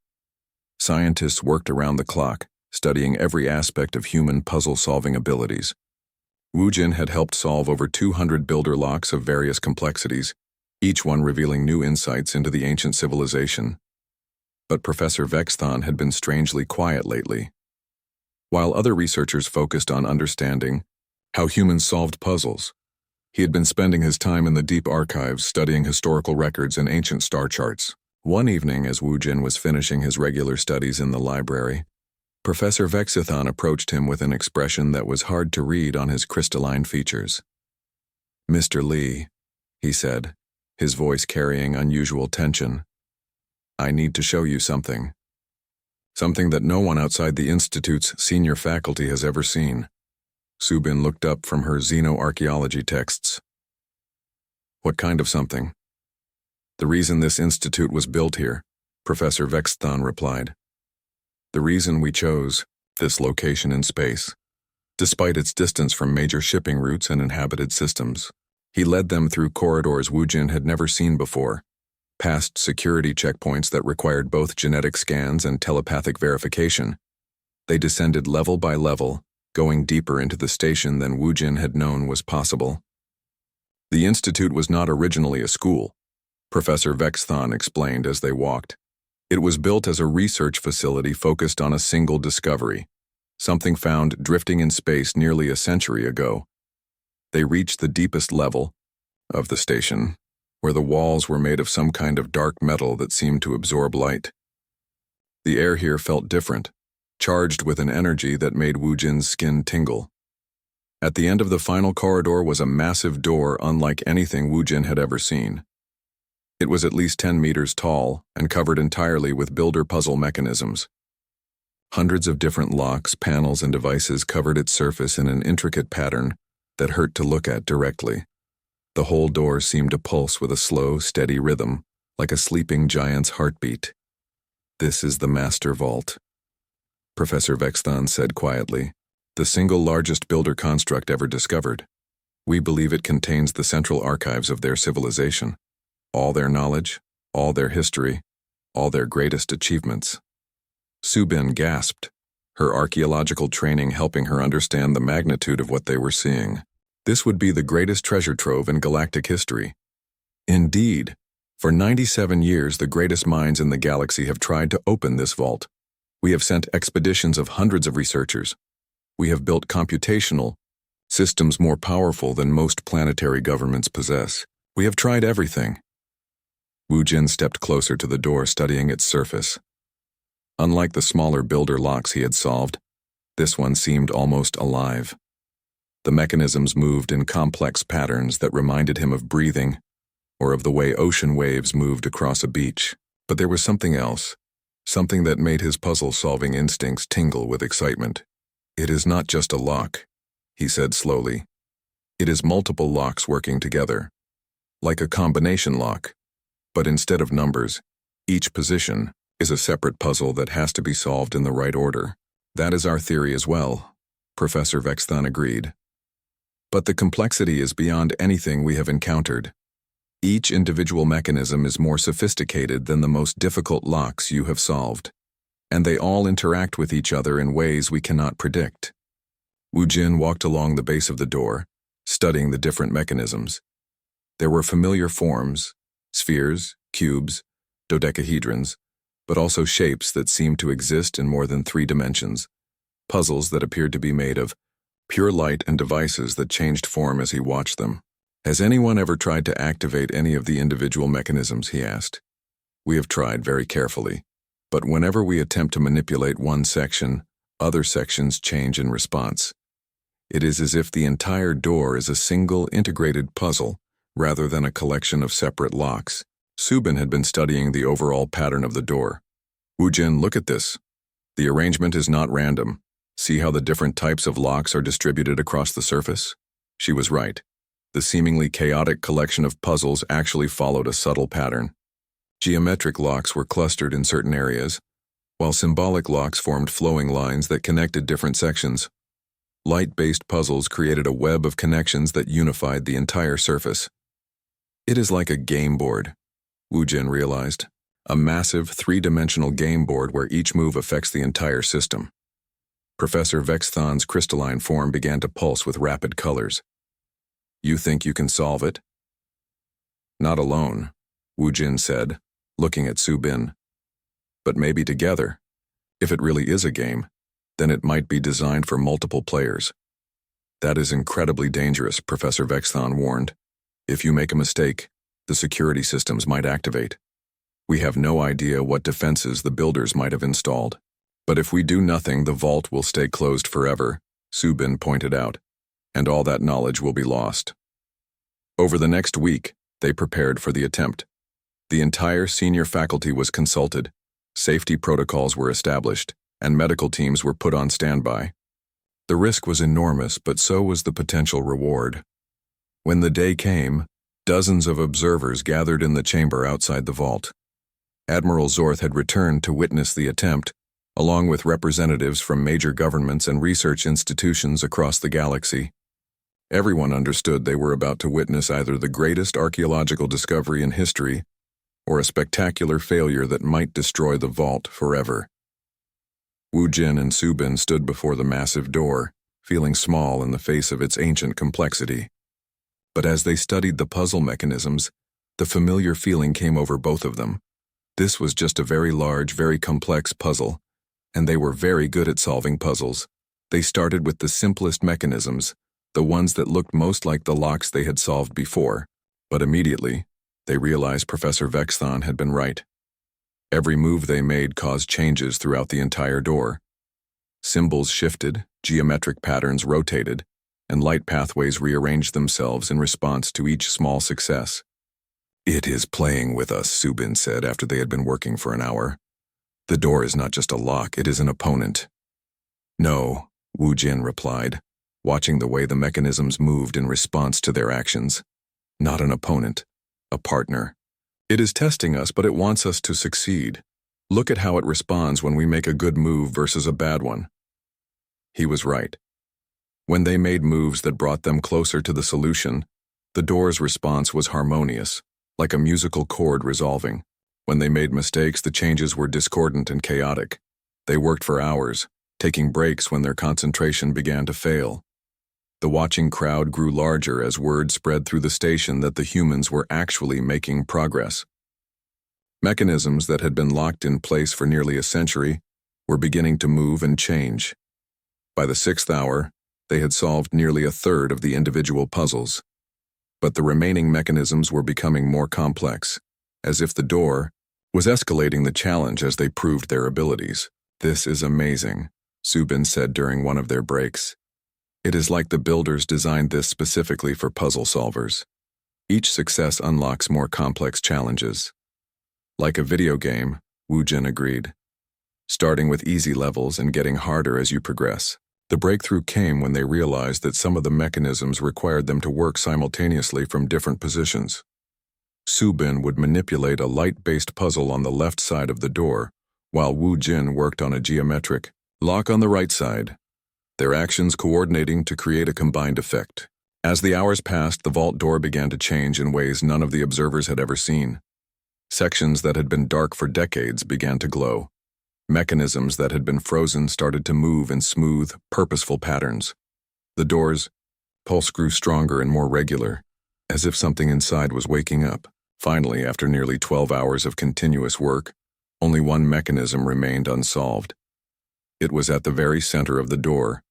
Scientists worked around the clock, studying every aspect of human puzzle-solving abilities. Wu Jin had helped solve over 200 builder locks of various complexities, each one revealing new insights into the ancient civilization. But Professor Vexthon had been strangely quiet lately. While other researchers focused on understanding how humans solved puzzles, he had been spending his time in the deep archives studying historical records and ancient star charts. One evening, as Wu Jin was finishing his regular studies in the library, Professor Vexthon approached him with an expression that was hard to read on his crystalline features. Mr. Lee, he said, his voice carrying unusual tension. I need to show you something. Something that no one outside the Institute's senior faculty has ever seen. Subin looked up from her xenoarchaeology texts. What kind of something? The reason this institute was built here, Professor Vexthon replied. The reason we chose this location in space, despite its distance from major shipping routes and inhabited systems. He led them through corridors Wu Jin had never seen before, past security checkpoints that required both genetic scans and telepathic verification. They descended level by level, going deeper into the station than Wu Jin had known was possible. The institute was not originally a school, Professor Vexthon explained as they walked. It was built as a research facility focused on a single discovery, something found drifting in space nearly a century ago. They reached the deepest level of the station, where the walls were made of some kind of dark metal that seemed to absorb light. The air here felt different, charged with an energy that made Wu Jin's skin tingle. At the end of the final corridor was a massive door unlike anything Wu Jin had ever seen. It was at least 10 meters tall and covered entirely with builder puzzle mechanisms. Hundreds of different locks, panels, and devices covered its surface in an intricate pattern that hurt to look at directly. The whole door seemed to pulse with a slow, steady rhythm, like a sleeping giant's heartbeat. This is the Master Vault, Professor Vexthon said quietly, the single largest builder construct ever discovered. We believe it contains the central archives of their civilization, all their knowledge, all their history, all their greatest achievements. Subin gasped. her archaeological training helping her understand the magnitude of what they were seeing. This would be the greatest treasure trove in galactic history. Indeed, for 97 years the greatest minds in the galaxy have tried to open this vault. We have sent expeditions of hundreds of researchers. We have built computational systems more powerful than most planetary governments possess. We have tried everything. Wu Jin stepped closer to the door, studying its surface. Unlike the smaller builder locks he had solved, this one seemed almost alive. The mechanisms moved in complex patterns that reminded him of breathing or of the way ocean waves moved across a beach. But there was something else, something that made his puzzle-solving instincts tingle with excitement. "It is not just a lock," he said slowly. "It is multiple locks working together, like a combination lock. But instead of numbers, each position is a separate puzzle that has to be solved in the right order." "That is our theory as well," Professor Vexthon agreed. "But the complexity is beyond anything we have encountered. Each individual mechanism is more sophisticated than the most difficult locks you have solved, and they all interact with each other in ways we cannot predict." Wu Jin walked along the base of the door, studying the different mechanisms. There were familiar forms, spheres, cubes, dodecahedrons, but also shapes that seemed to exist in more than 3 dimensions, puzzles that appeared to be made of pure light and devices that changed form as he watched them. "Has anyone ever tried to activate any of the individual mechanisms?" he asked. "We have tried very carefully, but whenever we attempt to manipulate one section, other sections change in response. It is as if the entire door is a single integrated puzzle rather than a collection of separate locks." Subin had been studying the overall pattern of the door. "Wu Jin, look at this. The arrangement is not random. See how the different types of locks are distributed across the surface?" She was right. The seemingly chaotic collection of puzzles actually followed a subtle pattern. Geometric locks were clustered in certain areas, while symbolic locks formed flowing lines that connected different sections. Light-based puzzles created a web of connections that unified the entire surface. "It is like a game board," Wu Jin realized. "A massive 3-dimensional game board where each move affects the entire system." Professor Vexthon's crystalline form began to pulse with rapid colors. "You think you can solve it?" "Not alone," Wu Jin said, looking at Subin. "But maybe together. If it really is a game, then it might be designed for multiple players." "That is incredibly dangerous," Professor Vexthon warned. "If you make a mistake, the security systems might activate. We have no idea what defenses the builders might have installed. But if we do nothing, the vault will stay closed forever," Subin pointed out, "and all that knowledge will be lost." Over the next week, they prepared for the attempt. The entire senior faculty was consulted, safety protocols were established, and medical teams were put on standby. The risk was enormous, but so was the potential reward. When the day came, dozens of observers gathered in the chamber outside the vault. Admiral Zorth had returned to witness the attempt, along with representatives from major governments and research institutions across the galaxy. Everyone understood they were about to witness either the greatest archaeological discovery in history or a spectacular failure that might destroy the vault forever. Wu Jin and Subin stood before the massive door, feeling small in the face of its ancient complexity. But as they studied the puzzle mechanisms, the familiar feeling came over both of them. This was just a very large, very complex puzzle, and they were very good at solving puzzles. They started with the simplest mechanisms, the ones that looked most like the locks they had solved before, but immediately, they realized Professor Vexthon had been right. Every move they made caused changes throughout the entire door. Symbols shifted, geometric patterns rotated, and light pathways rearranged themselves in response to each small success. "It is playing with us," Subin said after they had been working for an hour. "The door is not just a lock, it is an opponent." "No," Wu Jin replied, watching the way the mechanisms moved in response to their actions. "Not an opponent, a partner. It is testing us, but it wants us to succeed. Look at how it responds when we make a good move versus a bad one." He was right. When they made moves that brought them closer to the solution, the door's response was harmonious, like a musical chord resolving. When they made mistakes, the changes were discordant and chaotic. They worked for hours, taking breaks when their concentration began to fail. The watching crowd grew larger as word spread through the station that the humans were actually making progress. Mechanisms that had been locked in place for nearly a century were beginning to move and change. By the 6th hour, they had solved nearly a third of the individual puzzles. But the remaining mechanisms were becoming more complex, as if the door was escalating the challenge as they proved their abilities. "This is amazing," Subin said during one of their breaks. "It is like the builders designed this specifically for puzzle solvers. Each success unlocks more complex challenges." "Like a video game," Wu Jin agreed. "Starting with easy levels and getting harder as you progress." The breakthrough came when they realized that some of the mechanisms required them to work simultaneously from different positions. Subin would manipulate a light-based puzzle on the left side of the door, while Wu Jin worked on a geometric lock on the right side, their actions coordinating to create a combined effect. As the hours passed, the vault door began to change in ways none of the observers had ever seen. Sections that had been dark for decades began to glow. Mechanisms that had been frozen started to move in smooth, purposeful patterns. The door's pulse grew stronger and more regular, as if something inside was waking up. Finally, after nearly 12 hours of continuous work, only one mechanism remained unsolved. It was at the very center of the door,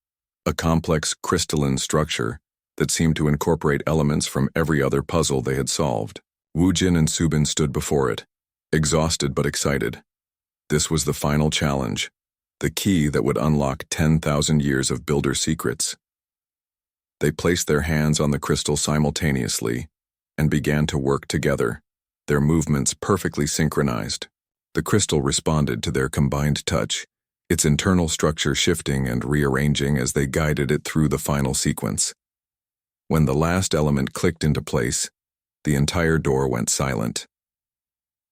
a complex crystalline structure that seemed to incorporate elements from every other puzzle they had solved. Wu Jin and Subin stood before it, exhausted but excited. This was the final challenge, the key that would unlock 10,000 years of builder secrets. They placed their hands on the crystal simultaneously and began to work together, their movements perfectly synchronized. The crystal responded to their combined touch, its internal structure shifting and rearranging as they guided it through the final sequence. When the last element clicked into place, the entire door went silent.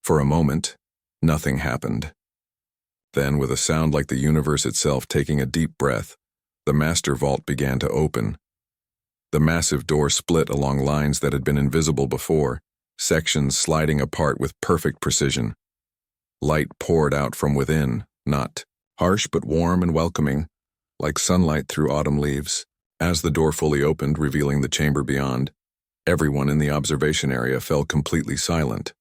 For a moment, nothing happened. Then, with a sound like the universe itself taking a deep breath, the master vault began to open. The massive door split along lines that had been invisible before, sections sliding apart with perfect precision. Light poured out from within, not harsh but warm and welcoming, like sunlight through autumn leaves. As the door fully opened, revealing the chamber beyond, everyone in the observation area fell completely silent.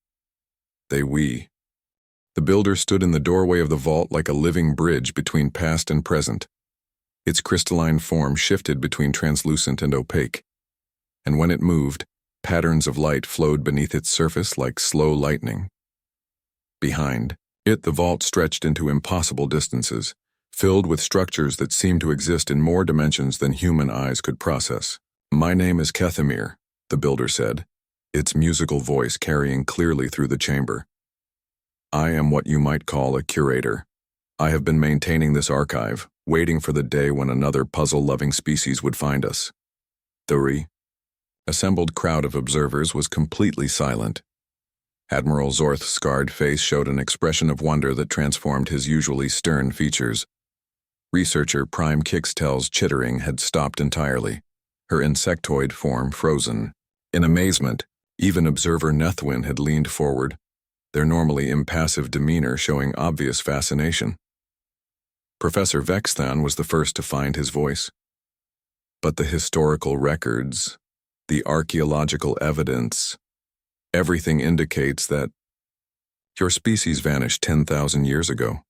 The builder stood in the doorway of the vault like a living bridge between past and present. Its crystalline form shifted between translucent and opaque, and when it moved, patterns of light flowed beneath its surface like slow lightning. Behind it, the vault stretched into impossible distances, filled with structures that seemed to exist in more dimensions than human eyes could process. "My name is Kethamir," the builder said, its musical voice carrying clearly through the chamber. "I am what you might call a curator. I have been maintaining this archive, waiting for the day when another puzzle-loving species would find us." The assembled crowd of observers was completely silent. Admiral Zorth's scarred face showed an expression of wonder that transformed his usually stern features. Researcher Prime Kixtel's chittering had stopped entirely, her insectoid form frozen. In amazement, even observer Nethwin had leaned forward, their normally impassive demeanor showing obvious fascination. Professor Vexthan was the first to find his voice. "But the historical records, the archaeological evidence, everything indicates that your species vanished 10,000 years ago."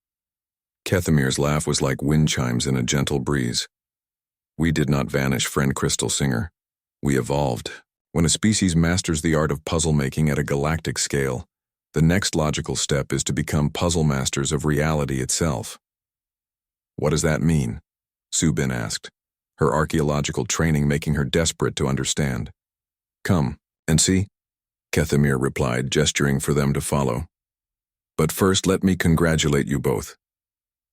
Kethamir's laugh was like wind chimes in a gentle breeze. "We did not vanish, friend Crystal Singer. We evolved. When a species masters the art of puzzle-making at a galactic scale, the next logical step is to become puzzle masters of reality itself." "What does that mean?" Subin asked, her archaeological training making her desperate to understand. "Come and see," Kethamir replied, gesturing for them to follow. "But first let me congratulate you both.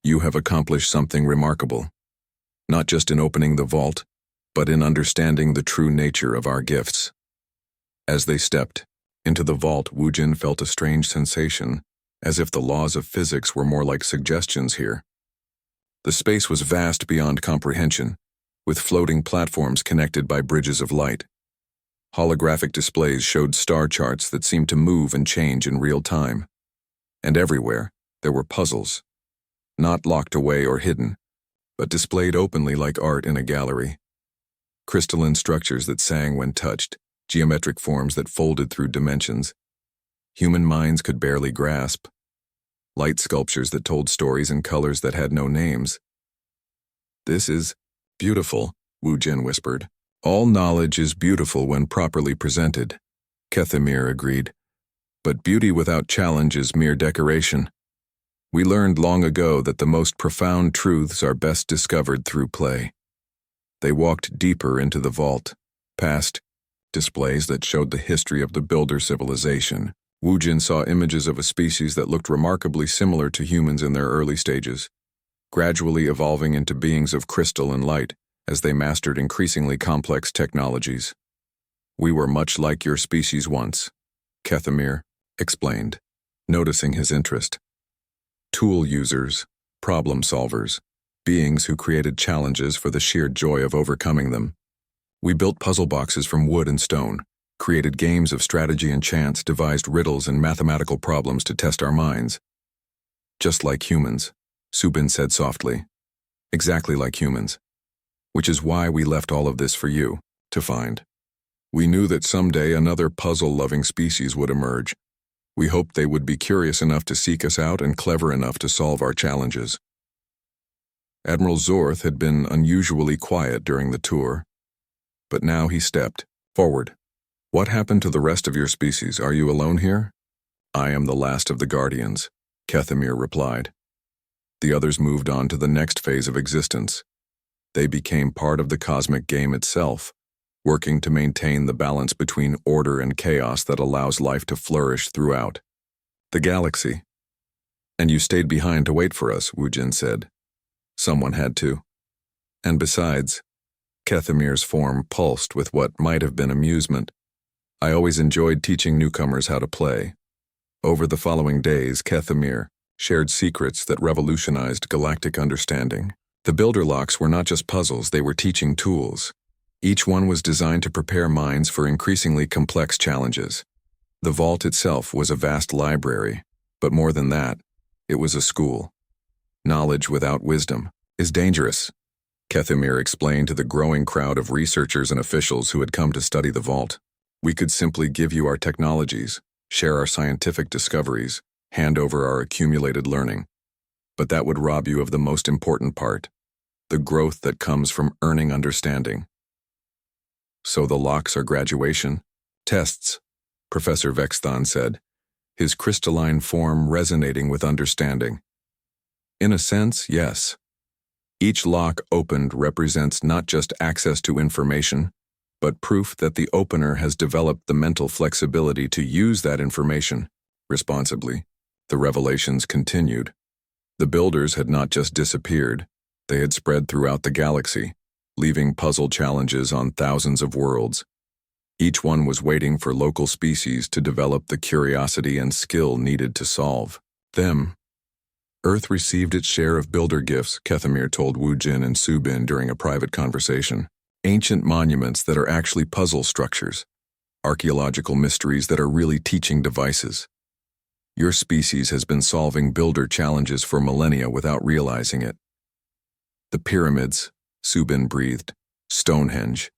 You have accomplished something remarkable, not just in opening the vault, but in understanding the true nature of our gifts." As they stepped into the vault, Wu Jin felt a strange sensation, as if the laws of physics were more like suggestions here. The space was vast beyond comprehension, with floating platforms connected by bridges of light. Holographic displays showed star charts that seemed to move and change in real time. And everywhere, there were puzzles. Not locked away or hidden, but displayed openly like art in a gallery. Crystalline structures that sang when touched, geometric forms that folded through dimensions human minds could barely grasp, light sculptures that told stories in colors that had no names. "This is beautiful," Wu Jin whispered. "All knowledge is beautiful when properly presented," Kethamir agreed. "But beauty without challenge is mere decoration. We learned long ago that the most profound truths are best discovered through play." They walked deeper into the vault, past displays that showed the history of the Builder civilization. Wu Jin saw images of a species that looked remarkably similar to humans in their early stages, gradually evolving into beings of crystal and light as they mastered increasingly complex technologies. "We were much like your species once," Kethamir explained, noticing his interest. "Tool users, problem solvers, beings who created challenges for the sheer joy of overcoming them. We built puzzle boxes from wood and stone, created games of strategy and chance, devised riddles and mathematical problems to test our minds. Just like humans," Subin said softly. "Exactly like humans. Which is why we left all of this for you to find. We knew that someday another puzzle-loving species would emerge. We hoped they would be curious enough to seek us out and clever enough to solve our challenges." Admiral Zorth had been unusually quiet during the tour, but now he stepped forward. "What happened to the rest of your species? Are you alone here?" "I am the last of the Guardians," Kethamir replied. "The others moved on to the next phase of existence. They became part of the cosmic game itself, working to maintain the balance between order and chaos that allows life to flourish throughout the galaxy." "And you stayed behind to wait for us," Wu Jin said. "Someone had to. And besides," Kethamir's form pulsed with what might have been amusement, "I always enjoyed teaching newcomers how to play." Over the following days, Kethamir shared secrets that revolutionized galactic understanding. The builder locks were not just puzzles, they were teaching tools. Each one was designed to prepare minds for increasingly complex challenges. The vault itself was a vast library, but more than that, it was a school. "Knowledge without wisdom is dangerous," Kethamir explained to the growing crowd of researchers and officials who had come to study the vault. "We could simply give you our technologies, share our scientific discoveries, hand over our accumulated learning. But that would rob you of the most important part, the growth that comes from earning understanding." "So the locks are graduation tests," Professor Vexthon said, his crystalline form resonating with understanding. "In a sense, yes. Each lock opened represents not just access to information, but proof that the opener has developed the mental flexibility to use that information responsibly." The revelations continued. The builders had not just disappeared, they had spread throughout the galaxy, leaving puzzle challenges on thousands of worlds. Each one was waiting for local species to develop the curiosity and skill needed to solve them. Earth received its share of builder gifts, Kethamir told Wu Jin and Subin during a private conversation. "Ancient monuments that are actually puzzle structures, archaeological mysteries that are really teaching devices. Your species has been solving builder challenges for millennia without realizing it. The pyramids," Subin breathed, "Stonehenge,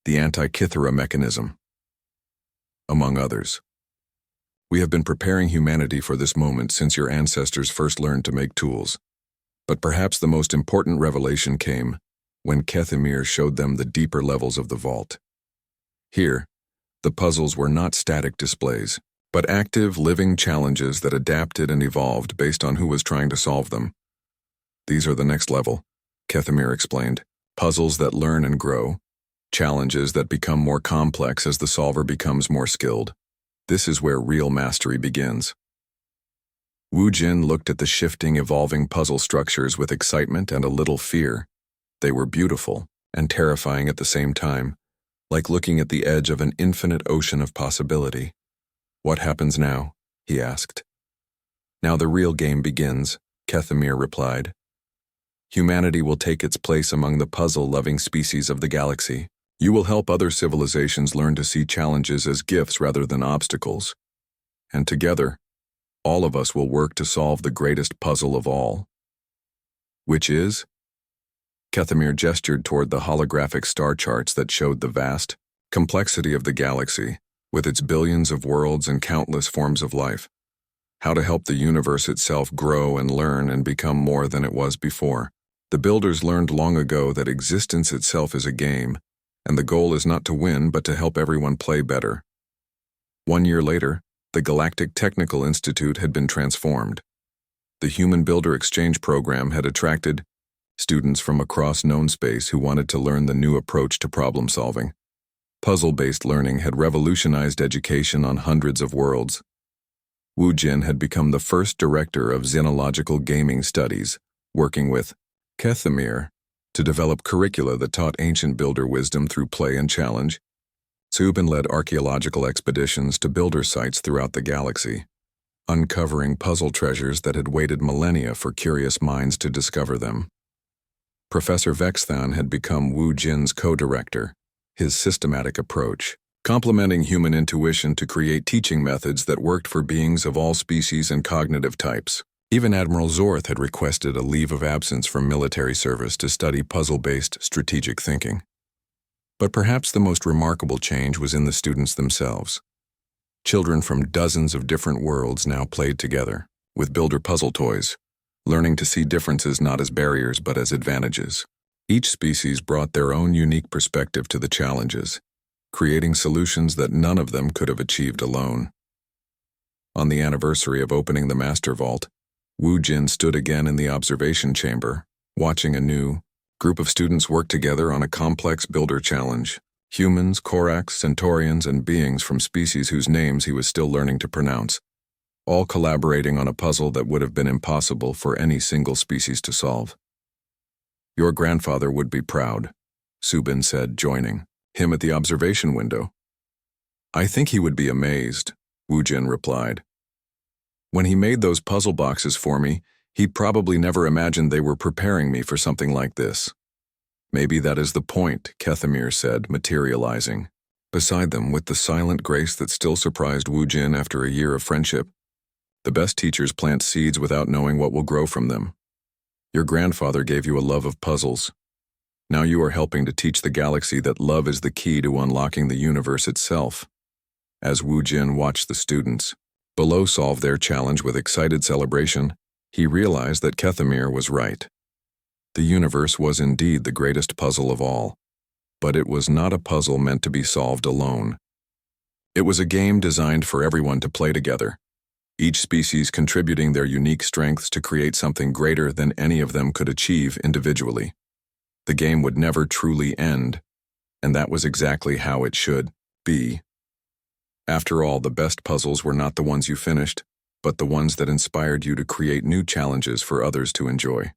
the Antikythera mechanism, among others. We have been preparing humanity for this moment since your ancestors first learned to make tools. But perhaps the most important revelation came when Kethamir showed them the deeper levels of the vault. Here, the puzzles were not static displays, but active, living challenges that adapted and evolved based on who was trying to solve them. These are the next level, Kethamir explained. Puzzles that learn and grow, challenges that become more complex as the solver becomes more skilled. This is where real mastery begins. Wu Jin looked at the shifting, evolving puzzle structures with excitement and a little fear. They were beautiful and terrifying at the same time, like looking at the edge of an infinite ocean of possibility. "What happens now?" he asked. "Now the real game begins," Kethamir replied. "Humanity will take its place among the puzzle-loving species of the galaxy. You will help other civilizations learn to see challenges as gifts rather than obstacles. And together, all of us will work to solve the greatest puzzle of all." "Which is?" Kethamir gestured toward the holographic star charts that showed the vast complexity of the galaxy, with its billions of worlds and countless forms of life. How to help the universe itself grow and learn and become more than it was before. The builders learned long ago that existence itself is a game, and the goal is not to win but to help everyone play better. 1 year later, the Galactic Technical Institute had been transformed. The Human Builder Exchange Program had attracted students from across known space who wanted to learn the new approach to problem solving. Puzzle-based learning had revolutionized education on hundreds of worlds. Wu Jin had become the first director of xenological gaming studies, working with Kethamir to develop curricula that taught ancient builder wisdom through play and challenge. Subin led archaeological expeditions to builder sites throughout the galaxy, uncovering puzzle treasures that had waited millennia for curious minds to discover them. Professor Vexthan had become Wu Jin's co-director, his systematic approach, complementing human intuition to create teaching methods that worked for beings of all species and cognitive types. Even Admiral Zorth had requested a leave of absence from military service to study puzzle-based strategic thinking. But perhaps the most remarkable change was in the students themselves. Children from dozens of different worlds now played together, with builder puzzle toys, learning to see differences not as barriers but as advantages. Each species brought their own unique perspective to the challenges, creating solutions that none of them could have achieved alone. On the anniversary of opening the Master Vault, Wu Jin stood again in the observation chamber, watching a new group of students work together on a complex builder challenge. Humans, Korax, Centaurians, and beings from species whose names he was still learning to pronounce, all collaborating on a puzzle that would have been impossible for any single species to solve. "Your grandfather would be proud," Subin said, joining him at the observation window. "I think he would be amazed," Wu Jin replied. "When he made those puzzle boxes for me, he'd probably never imagined they were preparing me for something like this." "Maybe that is the point," Kethamir said, materializing beside them with the silent grace that still surprised Wu Jin after a year of friendship. "The best teachers plant seeds without knowing what will grow from them. Your grandfather gave you a love of puzzles. Now you are helping to teach the galaxy that love is the key to unlocking the universe itself." As Wu Jin watched the students below solve their challenge with excited celebration, he realized that Kethamir was right. The universe was indeed the greatest puzzle of all, but it was not a puzzle meant to be solved alone. It was a game designed for everyone to play together, each species contributing their unique strengths to create something greater than any of them could achieve individually. The game would never truly end, and that was exactly how it should be. After all, the best puzzles were not the ones you finished, but the ones that inspired you to create new challenges for others to enjoy.